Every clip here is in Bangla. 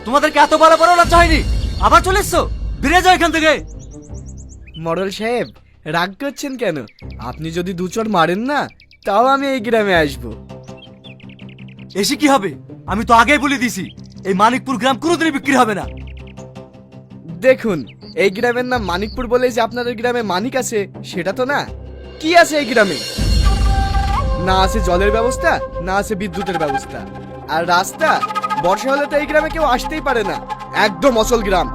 তোমাদেরকে এত বড় বড় লজ্জা হয়নি? আবার চলে এসছো? বেরিয়ে যাও এখান থেকে। মডেল সাহেব রাগ করছেন কেন? আপনি যদি দু চড় মারেন না, তাও আমি এই গ্রামে আসবো। এসে কি হবে? আমি তো আগেই বলে দিয়েছি এই মানিকপুর গ্রাম কোনোদিনই বিক্রি হবে না। দেখুন, এই গ্রামের নাম মানিকপুর বলে যে আপনাদের গ্রামে মানিক আছে সেটা তো না। কি আছে এই গ্রামে? না আছে জলের ব্যবস্থা, না আছে বিদ্যুতের ব্যবস্থা, আর রাস্তা বর্ষা হলে তো এই গ্রামে কেউ আসতেই পারে না। একদম অচল গ্রাম।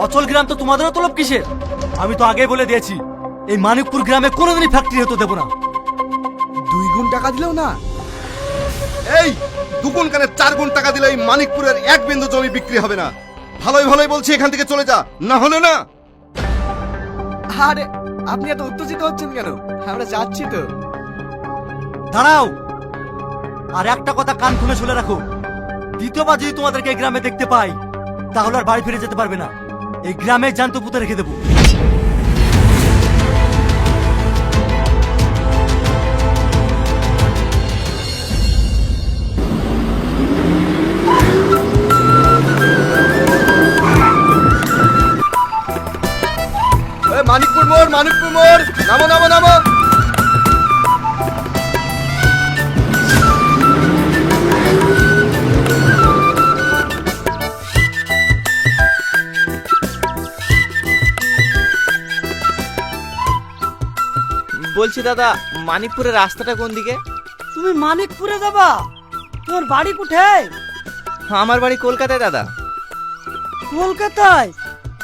অচল গ্রাম তো তোমাদেরও তলব কিসের? আমি তো আগেই বলে দিয়েছি এই মানিকপুর গ্রামে কোনোদিনই ফ্যাক্টরি হতে দেবো না। 2 গুণ টাকা দিলেও না? এই 2 গুণ কেন 4 গুণ টাকা দিলে এই মানিকপুরের এক বিন্দু জমি বিক্রি হবে না। ভালোই ভালোই বলছি এখান থেকে চলে যা, না হলে না। আরে আপনি এত উত্তেজিত হচ্ছেন কেন? আমরা যাচ্ছি তো। দাঁড়াও, আর একটা কথা কান খুলে শুনে রাখো। দ্বিতীয়বার যদি তোমাদেরকে এই গ্রামে দেখতে পাই তাহলে আর বাড়ি ফিরে যেতে পারবে না। এই গ্রামে জ্যান্ত পুঁতে রেখে দেবো। মানিকপুর মোড়, মানিকপুর মোড়, নামো নামো নামো। বলছি দাদা, মানিকপুরের রাস্তাটা কোন দিকে? তুমি মানিকপুরে যাবা? তোমার বাড়ি কোথায়? আমার বাড়ি কলকাতায় দাদা। কলকাতায়?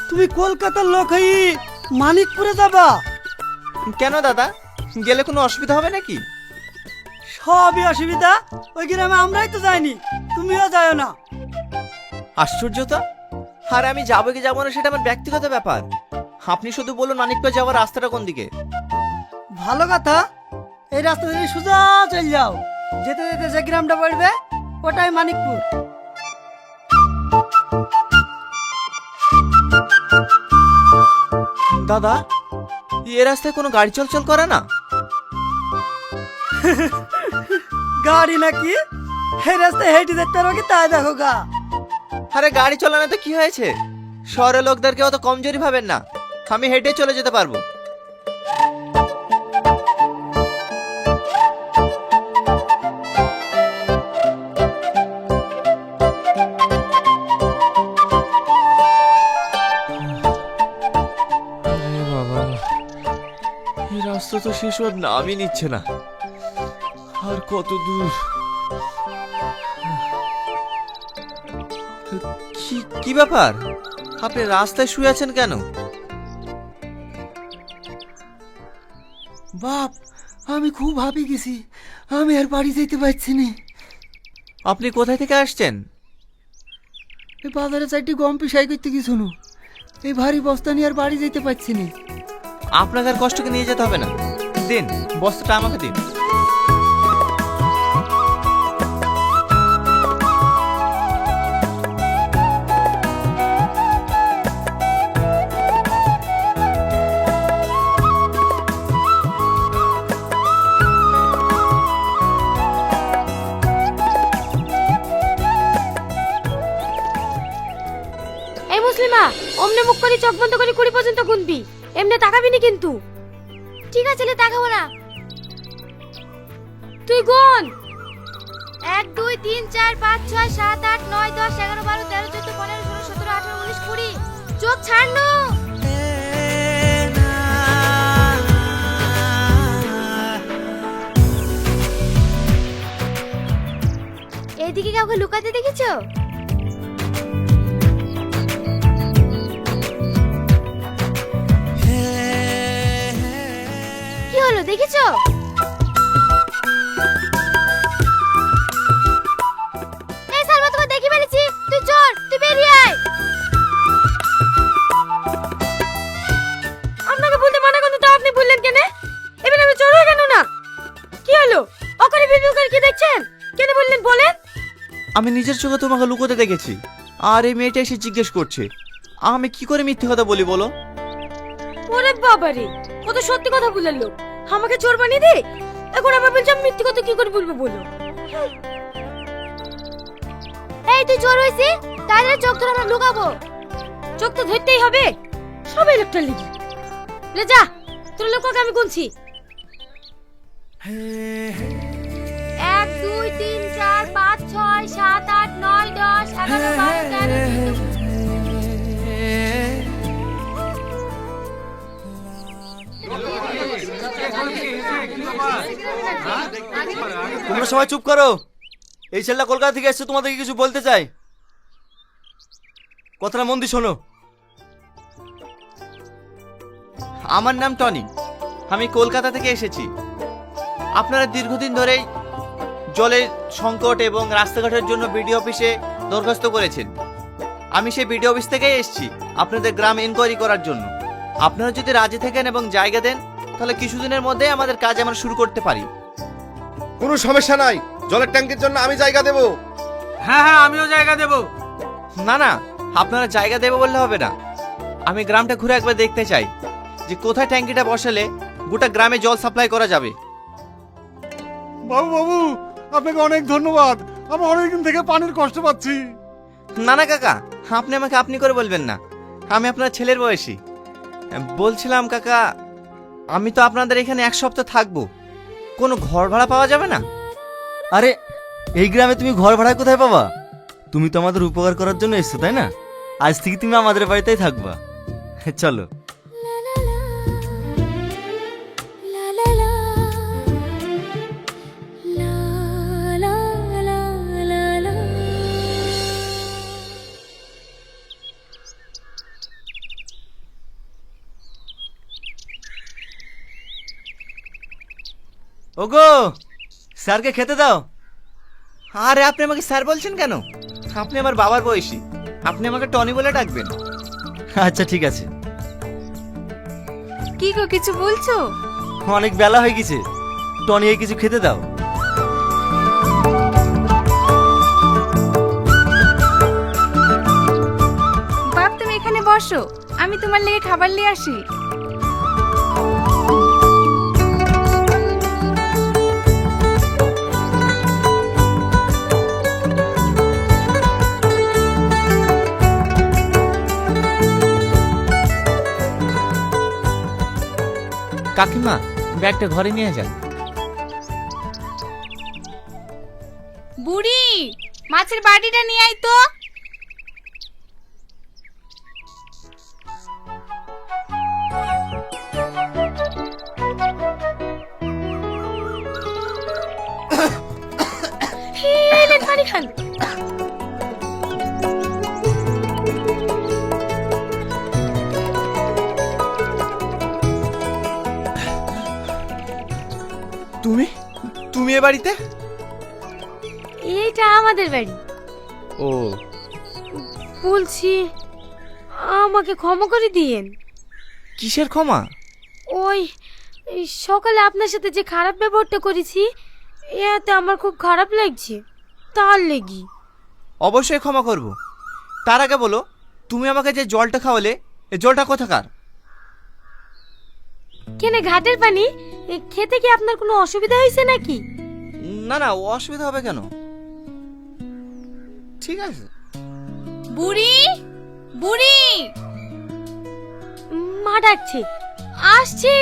তুমি কলকাতার লোক হই মানিকপুরে যাবা? কেন দাদা, গেলে কোনো অসুবিধা হবে নাকি? সবই অসুবিধা। ওই গ্রামে আমরাই তো যাইনি, তুমিও যাও না। আশ্চর্য তো। আর আমি যাবো কি যাবো না সেটা আমার ব্যক্তিগত ব্যাপার। আপনি শুধু বলুন মানিকপুর যাওয়ার রাস্তাটা কোন দিকে। ভালো কথা, এই রাস্তা ধরে সোজা চল যাও। যেতে যেতে যে গ্রামটা পড়বে ওটাই মানিকপুর। দাদা, এ রাস্তায় কোনো গাড়ি চলাচল করে না? গাড়ি নাকি? এই রাস্তায় হেঁটে যেতে পারো কি তাই দেখো গা। আরে গাড়ি চালানো তো কি হয়েছে? শহরের লোকদেরকে অত কমজোরি ভাবেন না। আমি হেঁটে চলে যেতে পারবো। এই রাস্তা তো শেষ হওয়ার নামই নিচ্ছে না। আর কত দূর? কি ব্যাপার, আপনি রাস্তায় শুয়ে আছেন কেন? বাপ, আমি খুব হাঁপিয়ে গেছি, আমি আর বাড়ি যেতে পারছি না। আপনি কোথায় থেকে আসছেন? এই বাজারে 4টি গম পিসাই করতে গেছো, এই ভারী বস্তা নিয়ে আর বাড়ি যেতে পারছি না। আপনাকে আর কষ্টকে নিয়ে যেতে হবে না, দিন বস্তাটা আমাকে দিন। এই মুসলিমা, অমনে মুখ করে চোখ বন্ধ করে 20 পর্যন্ত গুনবি। এমনি তাকাবি না কিন্তু। ঠিক আছে, লে তাকাবো না। তুই গুন। 1 2 3 4 5 6 7 8 9 10 11 12 13 14 15 16 17 18 19 20। চোখ ছাড়নো। এইদিকে কাউকে লুকাতে দেখেছো? কি হলো, দেখেছো? এই সালমা, তোকে দেখি ফেলেছি। তুই চল, তুই বেরিয়ে আয়। আপনাকে বলতে মানা করতে তো আপনি বললেন কেন? এবার আমি চড়ে কেন না? কি হলো? অকরে বিবিউ করে কি দেখছেন? কেন বললেন বলেন? আমি নিজের চোখে তোমাকে লুকোতে দেখেছি, আর এই মেয়েটা এসে জিজ্ঞেস করছে আমি কি করে মিথ্যে কথা বলি বলো? ওরে বাবারে, কত সত্যি কথা বললেন লোক, আমাকে চোর বানিয়ে দে। এখন আমার বলছি আমি মিথ্যে কথা কি করে বলবো বলো? এই তুই চোর হইছিস, তাহলে চোখ ধরে আমরা লুকাবো। চোখ তো ধরতেই হবে, সবাই লোকটা লিখি। লে যা, তোর লোককে আমি গুনছি। 1 2 3 4 5 6 7 8 9 10 11 12 13 তোমরা সবাই চুপ করো। এই ছেলেটা কলকাতা থেকে এসেছে, তোমাদেরকে কিছু বলতে চাই। কথাটা মন দিয়ে শোনো। আমার নাম টনি, আমি কলকাতা থেকে এসেছি। আপনারা দীর্ঘদিন ধরেই জলের সংকট এবং রাস্তাঘাটের জন্য বিডিও অফিসে দরখাস্ত করেছেন। আমি সেই বিডিও অফিস থেকেই এসেছি আপনাদের গ্রাম ইনকোয়ারি করার জন্য। আপনারা যদি রাজি থাকেন এবং জায়গা দেন, তাহলে কিছুদিনের মধ্যেই আমাদের কাজ আমরা শুরু করতে পারি। কোনো সমস্যা নাই, জলের ট্যাঙ্কের জন্য আমি জায়গা দেব। হ্যাঁ হ্যাঁ, আমিও জায়গা দেব। না না, আপনারা জায়গা দেবে বললে হবে না। আমি গ্রামটা ঘুরে একবার দেখতে চাই যে কোথায় ট্যাঙ্কিটা বসালে গোটা গ্রামে জল সাপ্লাই করা যাবে। বাবু বাবু, আপনাকে অনেক ধন্যবাদ। আমি অনেকদিন থেকে পানির কষ্ট পাচ্ছি। না না কাকা, আপনি আমাকে আপনি করে বলবেন না, আমি আপনার ছেলের বয়সী। বলছিলাম কাকা, আমি তো আপনাদের এখানে 1 সপ্তাহ থাকবো, কোনো ঘর ভাড়া পাওয়া যাবে না? আরে এই গ্রামে তুমি ঘর ভাড়া কোথায় পাবা? তুমি তো আমাদের উপকার করার জন্য এসছো, তাই না? আজ থেকে তুমি আমাদের বাড়িতেই থাকবা। চলো। ওগো, স্যারকে খেতে দাও। আরে আপনি আমাকে স্যার বলছেন কেন? আপনি আমার বাবার বয়সী, আপনি আমাকে টনি বলে ডাকবেন। আচ্ছা ঠিক আছে। কি গো, কিছু বলছো? অনেক বেলা হয়ে গেছে, টনিকে কিছু খেতে দাও। বাপ তুমি এখানে বসো, আমি তোমার লেগে খাবার নিয়ে আসি। কাকিমা, ব্যাগটা ঘরে নিয়ে যান। বুড়ি, মাছের বাটিটা নিয়ে আয় তো। পানি খান। তুমি তুমি এ বাড়িতে? এইটা আমাদের বাড়ি। ও, বলছি আমাকে ক্ষমা করে দিয়েন। কিসের ক্ষমা? ওই এই সকালে আপনার সাথে যে খারাপ ব্যবহারটা করেছি, এতে আমার খুব খারাপ লাগছে, তার লেগি। অবশ্যই ক্ষমা করব। তার আগে বলো, তুমি আমাকে যে জলটা খাওয়ালে, এই জলটা কোথাকার? কেনে ঘাটের পানি? খেতে কি আপনার কোনো অসুবিধা হয়েছে নাকি? না না, অসুবিধা হবে কেন? ঠিক আছে। বুড়ি, বুড়ি, মা ডাকছে, আসছি।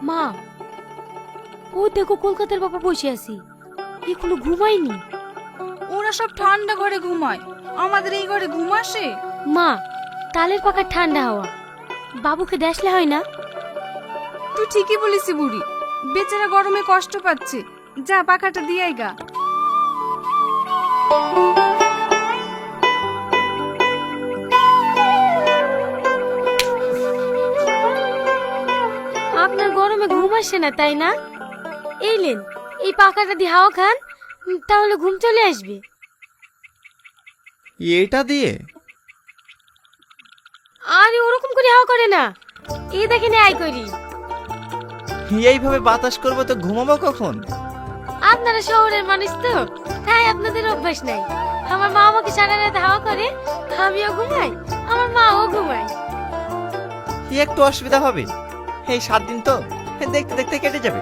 মা, ও দেখো কলকাতার বাবা বসে আছি, এখনো ঘুমায়নি। ওরা সব ঠান্ডা ঘরে ঘুমায়, আমাদের এই ঘরে ঘুম আসে? মা, তালের পাখার ঠান্ডা হাওয়া, বাবুকে দেখলে হয় না? তুই ঠিকই বলিস বুড়ি, বেচারা গরমে কষ্ট পাচ্ছে, যা পাখাটা দিয়ে গা। আপনার গরমে ঘুম আসে না তাই না? এই লেন, এই পাখাটা দিয়ে হাওয়া খান, তাহলে ঘুম চলে আসবে। এটা দিয়ে? আরে ওরকম করে হাওয়া করে না, এই দেখে আই করি। এইভাবে বাতাস করবো তো ঘুমাবো কখন? আপনারা শহরের মানুষ তো, তাই আপনাদের অভ্যাস নাই। আমার মা আমাকে সারা রাত হাওয়া করে, আমিও ঘুমাই, আমার মাও ঘুমায়। কি একটু অসুবিধা হবে? এই 7 দিন তো দেখতে দেখতে কেটে যাবে।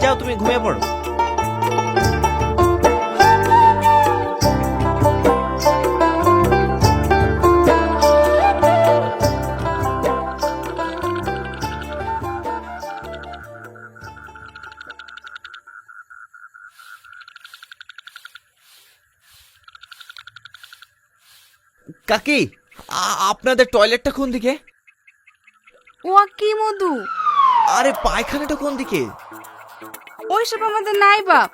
যাও তুমি ঘুমিয়ে পড়ো। কাকি, আপনাদের টয়লেটটা কোন দিকে? ও কি মধু, আরে পায়খানাটা কোন দিকে? ওইসব আমাদের নাই বাপ,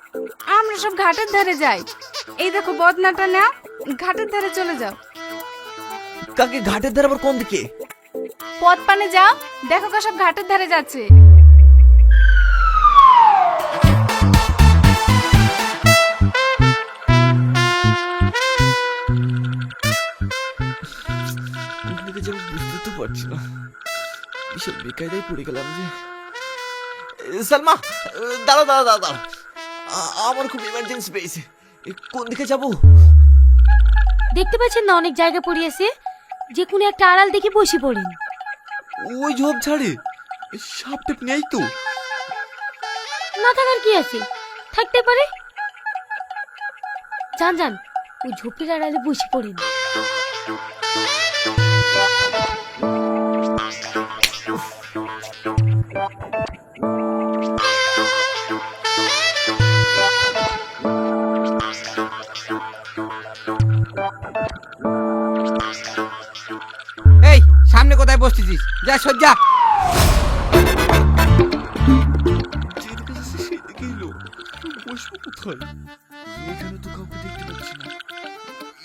আমরা সব ঘাটের ধারে যাই। এই দেখো বদনাটা নাও, ঘাটের ধারে চলে যাও। কাকি ঘাটের ধারে আবার কোন দিকে? পথ পানে যাও, দেখো সব ঘাটের ধারে যাচ্ছে। কোন দিকে যাবো বুঝতে তো পারছি না, বিশাল বেকায়দায় পড়ে গেলাম যে। সালমা, দাঁড়াও দাঁড়াও দাঁড়াও দাঁড়াও, আমার খুব ইমার্জেন্সি পেয়েছে। কোন দিকে যাব? দেখতে পাচ্ছেন না অনেক জায়গা পড়িয়েছে, যে কোনো একটা আড়াল দেখে বসে পড়েন। ওই ঝোপ ঝাড়ে সাপ টেপ নেই তো? না থাকার কি আছে, থাকতে পারে। যান যান, ওই ঝোপের আড়ালে বসে পড়েন। এই সামনে কোথায় বসতেছিস? যা সজ্জা। যেদিকে যাচ্ছে সেদিকেই লোক, বসবো কোথায়? এখানে তো কাউকে দেখতে পাচ্ছি না,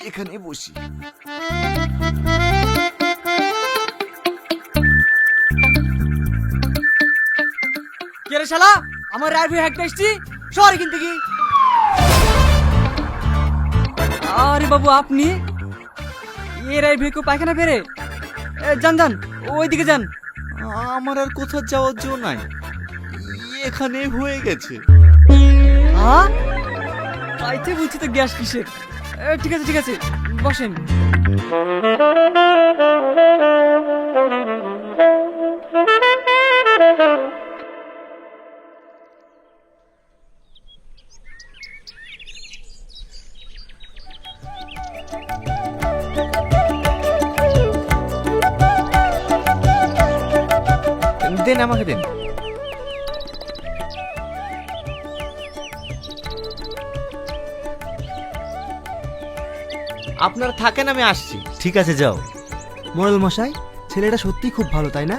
এখানে বসি। কে রে শালা, আমার রাইফেল হ্যাকটা এসছি শহরে কিনতে কি? আরে বাবু আপনি এ রাইফেল কেউ পায়খানা ফেরে? যান যান, ওইদিকে যান। আমার আর কোথাও যাওয়ার জো নাই, এখানে হয়ে গেছে। হ্যাঁ পাইতে বলছি তো গ্যাস কিসের। ঠিক আছে ঠিক আছে, বসেন। দেন আমাকে দেন। আপনারা থাকেন, আমি আসছি। ঠিক আছে যাও। মোড়ল মশাই, ছেলেটা সত্যি খুব ভালো, তাই না?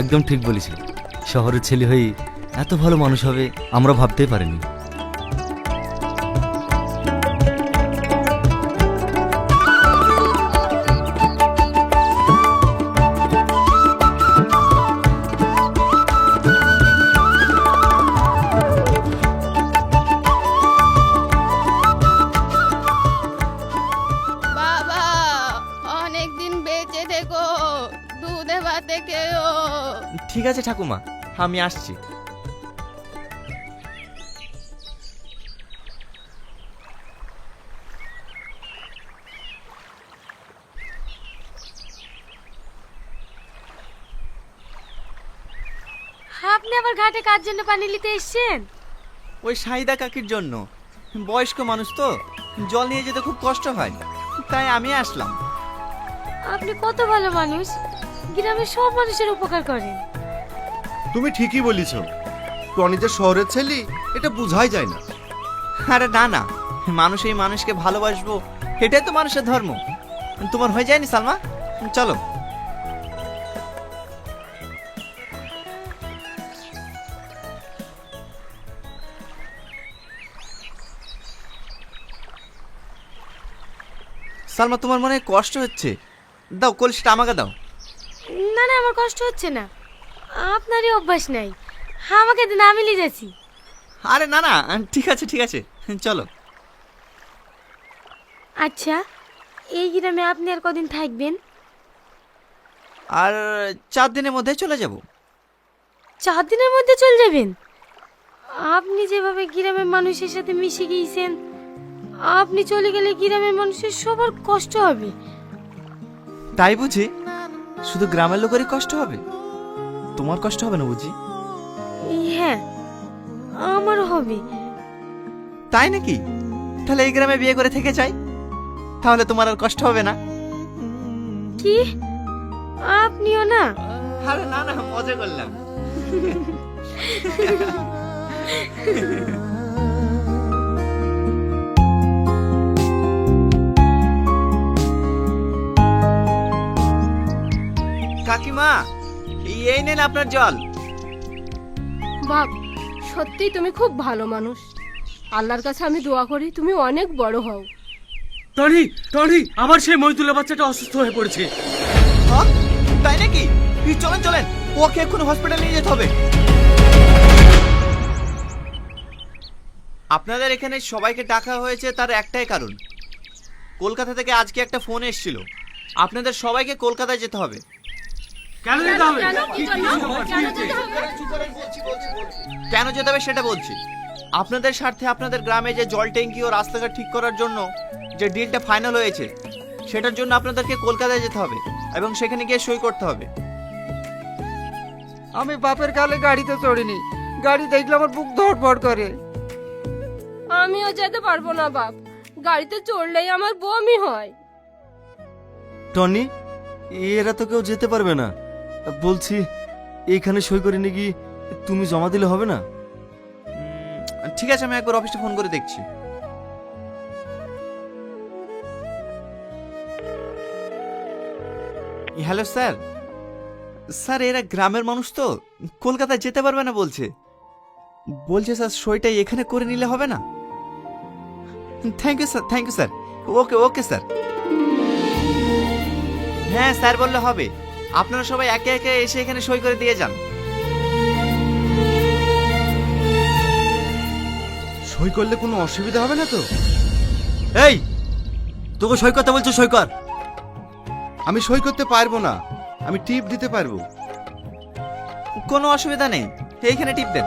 একদম ঠিক বলেছি, শহরের ছেলে হয়ে এত ভালো মানুষ হবে আমরা ভাবতেই পারিনি। বাবা অনেক দিন বেঁচে থেকো, দুধে ভাতে খেও। ঠিক আছে ঠাকুমা, আমি আসছি। আপনি আবার ঘাটে কার জন্য পানি নিতে এসেছেন? ওই সাহিদা কাকির জন্য, বয়স্ক মানুষ তো, জল নিয়ে যেতে খুব কষ্ট হয়, তাই আমি আসলাম। আপনি কত ভালো মানুষ, গ্রামের সব মানুষের উপকার করেন। তুমি ঠিকই বলিছ, টনি যে শহরের ছেলে এটা বোঝাই যায় না। আরে না না, মানুষ এই মানুষকে ভালোবাসবো, এটাই তো মানুষের ধর্ম। তোমার হয়ে যায়নি সালমা? চলো। সালমা, তোমার মনে হয় কষ্ট হচ্ছে, দাও কলসিটা আমাকে দাও। না না, আমার কষ্ট হচ্ছে না, আপনারই অভ্যাস নাই। আমাকে দিন, আমি নিয়ে যাচ্ছি। আরে না না, ঠিক আছে ঠিক আছে, চলো। আচ্ছা, এই গ্রামে আপনি আর কদিন থাকবেন? আর 4 দিনের মধ্যে চলে যাব। 4 দিনের মধ্যে চলে যাবেন? আপনি যেভাবে গ্রামের মানুষের সাথে মিশে গিয়েছেন, আপনি চলে গেলে গ্রামের মানুষের সবার কষ্ট হবে। তাই বুঝি? শুধু গ্রামের লোকেরই কষ্ট হবে, তোমার কষ্ট হবে না বুঝি? হ্যাঁ, আমারও হবে। তাই নাকি? তাহলে এই গ্রামে বিয়ে করে থেকে যাই, তাহলে তোমার আর কষ্ট হবে না। কি? আপনিও না? আরে না না, মজা করলাম। কাকিমা, এই নেন আপনার জল। বাপ, সত্যিই তুমি খুব ভালো মানুষ। আল্লাহর কাছে আমি দোয়া করি তুমি অনেক বড় হও। টনি, টনি, আবার সেই মইদুলের বাচ্চাটা অসুস্থ হয়ে পড়েছে। হ্যাঁ? তাই নাকি? চলেন চলেন, ওকে এখন হসপিটালে নিয়ে যেতে হবে। আপনাদের এখানে সবাইকে ডাকা হয়েছে তার একটাই কারণ, কলকাতা থেকে আজকে একটা ফোন এসেছিল, আপনাদের সবাইকে কলকাতায় যেতে হবে। কেন যেতে হবে? কেন যেতে হবে সেটা বলছি। আপনাদের স্বার্থে আপনাদের গ্রামে যে জল ট্যাঙ্কি ও রাস্তাঘাট ঠিক করার জন্য যে ডিলটা ফাইনাল হয়েছে, সেটার জন্য আপনাদেরকে কলকাতায় যেতে হবে এবং সেখানে গিয়ে সই করতে হবে। আমি বাপের কালে গাড়িতে চড়িনি, গাড়ি দেখলে আমার বুক ধড়ফড় করে। আমিও যেতে পারবো না বাপ, গাড়িতে চড়লেই আমার বমি হয়। টনি, এরা তো কেউ যেতে পারবে না। বলছি, এইখানে সই করে নিয়ে গিয়ে তুমি জমা দিলে হবে না? ঠিক আছে, আমি একবার অফিসে ফোন করে দেখছি। Hello sir. স্যার, এরা গ্রামের মানুষ তো কলকাতায় যেতে পারবে না বলছে। বলছে স্যার সইটা এখানে করে নিলে হবে না? Thank you sir, thank you sir. Okay okay sir. হ্যাঁ স্যার বললে হবে, আপনারা সবাই একে একে এসে এখানে সই করে দিয়ে যান। সই করলে কোনো অসুবিধা হবে না তো? এই, তোকে সই করতে বলছো, সই কর। আমি সই করতে পারবো না, আমি টিপ দিতে পারবো। কোনো অসুবিধা নেই, এইখানে টিপ দেন।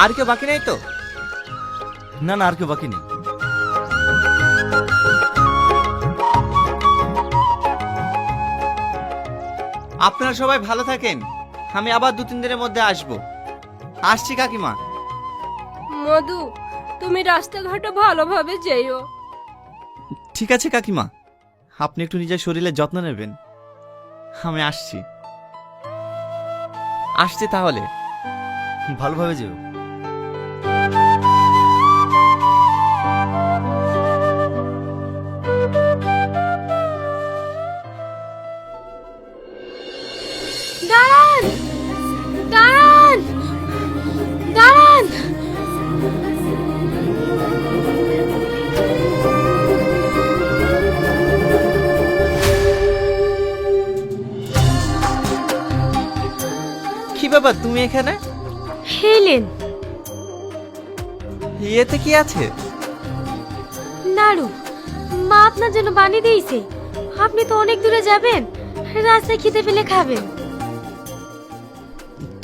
আর কেউ বাকি নেই তো? না না, আর কেউ বাকি নেই। আপনারা সবাই ভালো থাকেন, আমি আবার 2-3 দিনের মধ্যে আসবো। আসছি কাকিমা। মধু, তুমি রাস্তাঘাটে ভালোভাবে যেও। ঠিক আছে কাকিমা, আপনি একটু নিজের শরীরের যত্ন নেবেন। আমি আসছি আসছি তাহলে। ভালোভাবে যেও। দাঁড়ান, দাঁড়ান, দাঁড়ান। কি ব্যাপার তুমি এখানে? হেলেন। এতে কি আছে? নাড়ু, মা আপনার জন্য বানিয়ে দিয়েছে। আপনি তো অনেক দূরে যাবেন, রাস্তায় খিদে পেলে খাবেন।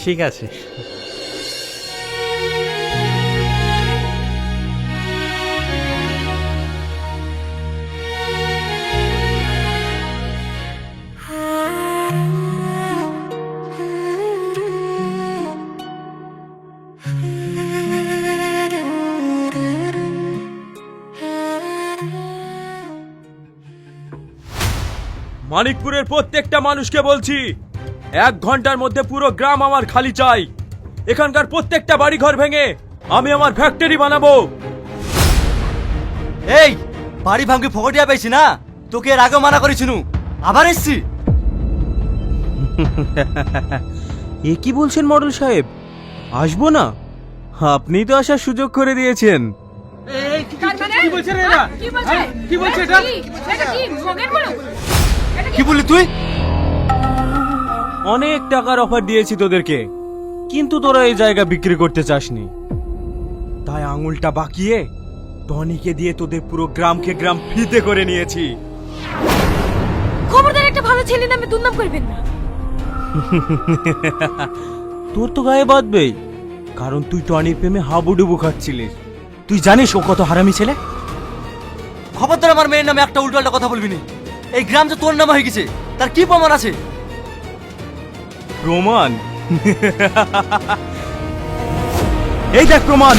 ঠিক আছে। মানিকপুরের প্রত্যেকটা মানুষকে বলছি, 1 ঘন্টার মধ্যে পুরো গ্রাম আমার খালি চাই। এখানকার প্রত্যেকটা বাড়ি ঘর ভেঙে আমি আমার ফ্যাক্টরি বানাবো। এই, বাড়ি ভাঙকে ফকটিয়া পেয়েছি না, তোকে এর আগে মানা করেছিনু, আবার এসছি। এ কি বলছেন মডেল সাহেব? আসবো না? আপনি তো আসার সুযোগ করে দিয়েছেন। কি বলছে এটা এটা কি মগের বলো কি বললি তুই? অনেক টাকার অফার দিয়েছি তোদেরকে, কিন্তু তোরা এই জায়গা বিক্রি করতে চাসনি, তাই আঙুলটা বাকিয়ে টনিকে দিয়ে তোদের পুরো গ্রামকে গ্রাম ফিতে করে নিয়েছি। খবরদার একটা ভালো ছেলে নামে দুর্নাম করবেন না। তোর তো গায়ে বাঁধবেই, কারণ তুই টনির প্রেমে হাবুডুবু খাচ্ছিলিস। তুই জানিস ও কত হারামি ছেলে? খবরদার আমার মেয়ের নামে একটা উল্টোপাল্টা কথা বলবি না। এই গ্রাম যে তোর নামে হয়ে গেছে, তার কি প্রমাণ আছে? প্রমাণ? এই দেখ প্রমাণ।